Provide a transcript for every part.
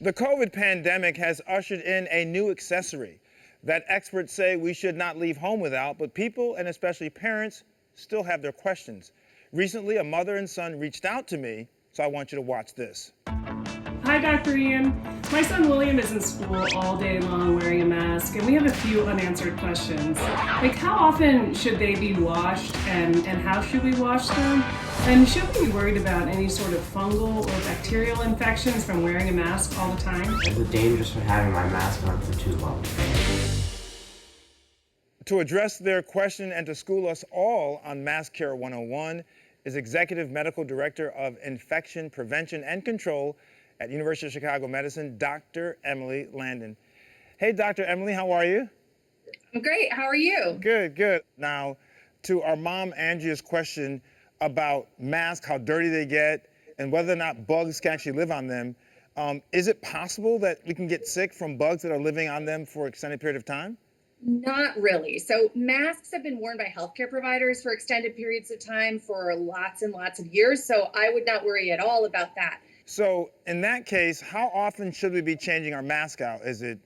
The COVID pandemic has ushered in a new accessory that experts say we should not leave home without, but people, and especially parents, still have their questions. Recently, a mother and son reached out to me, so I want you to watch this. Hi, Dr. Ian. My son William is in school all day long wearing a mask, and we have a few unanswered questions. Like, how often should they be washed, and how should we wash them? And should we be worried about any sort of fungal or bacterial infections from wearing a mask all the time? Is it dangerous from having my mask on for too long? To address their question and to school us all on Mask Care 101 is Executive Medical Director of Infection Prevention and Control at University of Chicago Medicine, Dr. Emmy Landon. Hey, Dr. Emmy, how are you? I'm great. How are you? Good, good. Now, to our mom, Andrea's question about masks, how dirty they get, and whether or not bugs can actually live on them, is it possible that we can get sick from bugs that are living on them for an extended period of time? Not really. So masks have been worn by healthcare providers for extended periods of time for lots and lots of years. So I would not worry at all about that. So in that case, how often should we be changing our mask out? Is it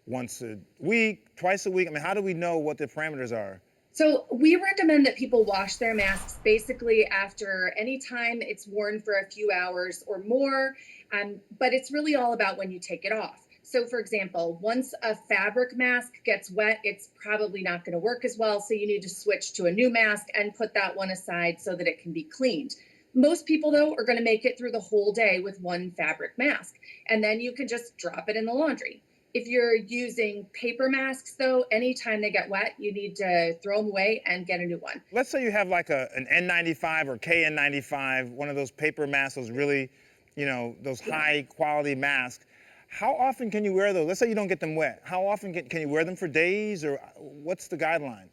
once a week, twice a week? I mean, how do we know what the parameters are? So we recommend that people wash their masks basically after any time it's worn for a few hours or more. But it's really all about when you take it off. So for example, once a fabric mask gets wet, it's probably not going to work as well. So you need to switch to a new mask and put that one aside so that it can be cleaned. Most people, though, are going to make it through the whole day with one fabric mask, and then you can just drop it in the laundry. If you're using paper masks, though, anytime they get wet, you need to throw them away and get a new one. Let's say you have like an N95 or KN95, one of those paper masks, those really, those high quality masks. How often can you wear those? Let's say you don't get them wet. How often can you wear them for days, or what's the guideline?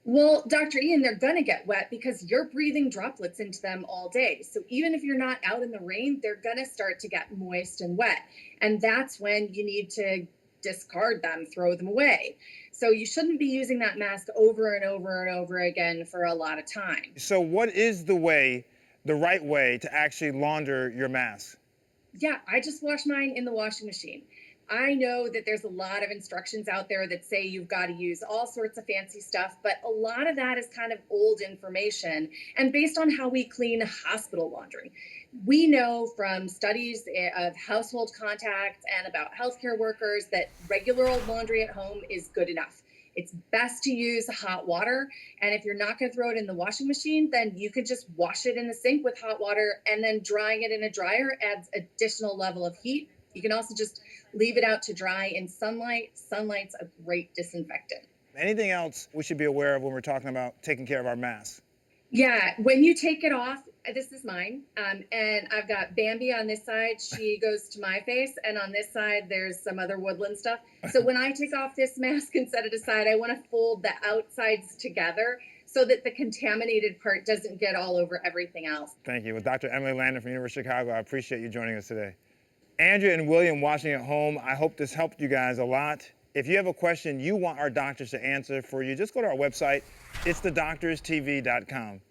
Well, Dr. Ian, they're going to get wet because you're breathing droplets into them all day. So even if you're not out in the rain, they're going to start to get moist and wet. And that's when you need to discard them, throw them away. So you shouldn't be using that mask over and over and over again for a lot of time. So what is the right way to actually launder your mask? Yeah, I just wash mine in the washing machine. I know that there's a lot of instructions out there that say you've got to use all sorts of fancy stuff, but a lot of that is kind of old information and based on how we clean hospital laundry. We know from studies of household contacts and about healthcare workers that regular old laundry at home is good enough. It's best to use hot water, and if you're not going to throw it in the washing machine, then you could just wash it in the sink with hot water, and then drying it in a dryer adds additional level of heat. You can also just leave it out to dry in sunlight. Sunlight's a great disinfectant. Anything else we should be aware of when we're talking about taking care of our masks? Yeah, when you take it off, this is mine, and I've got Bambi on this side. She goes to my face, and on this side, there's some other woodland stuff. So when I take off this mask and set it aside, I want to fold the outsides together so that the contaminated part doesn't get all over everything else. Thank you. With Dr. Emmy Landon from University of Chicago, I appreciate you joining us today. Andrea and William watching at home, I hope this helped you guys a lot. If you have a question you want our doctors to answer for you, just go to our website, itsthedoctorstv.com.